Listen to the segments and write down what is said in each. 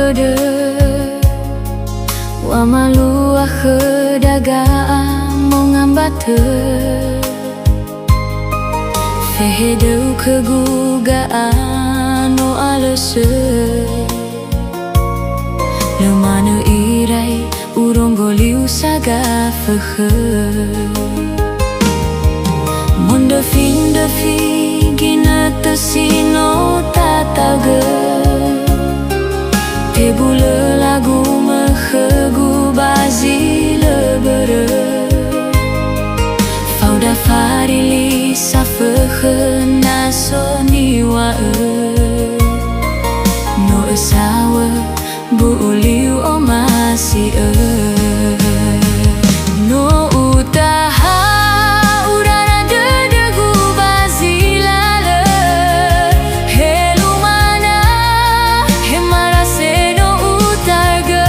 berde wa malu kedagaan mau ngambate fehedeu kegugaan no alese lemana irai urong goliu saga fehe Munda fin de fi gina tesino tataga Tebule lagu mehegu bazi lebere Fauda farili safehe naso niwae No esawe bu uliu o masih No utaha urara dedegu bazilale Helu mana hemara seno utarga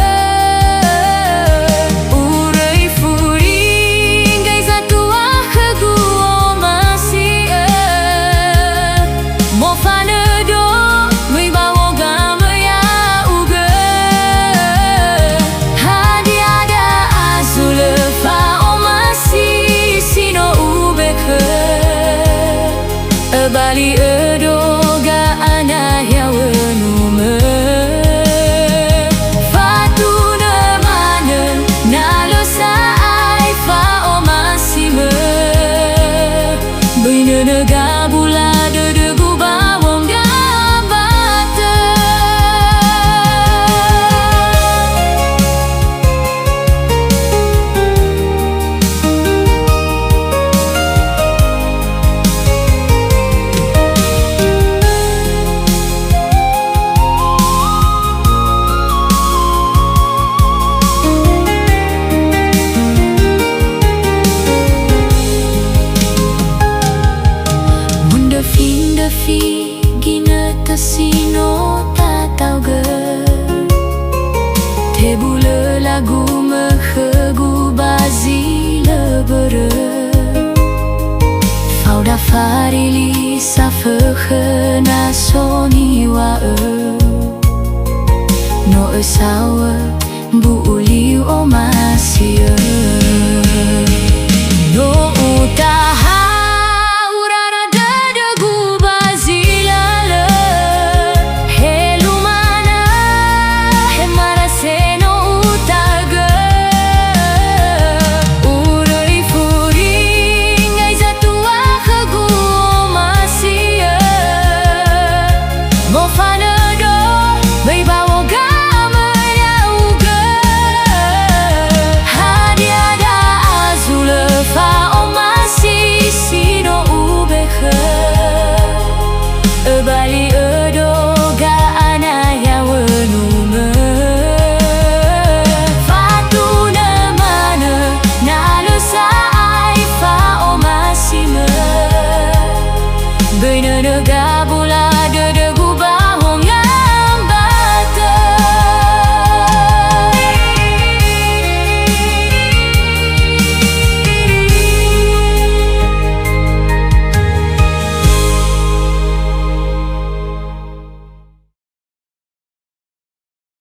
Urai furing gai zatua hegu o masih Mo fane do mui bawo game ya uge Hadi ada azul fa o masih sino ubeke Bali edoga ana ya wenume Fatuna mana nalo saai fa o masih me Bina nega bula dedegu bawong gabata Munda fin de fi gina tesino tatauga Tebule lagu mehegu bazi lebere Fauda farili safehe naso niwae No esawe bu uliu o masih No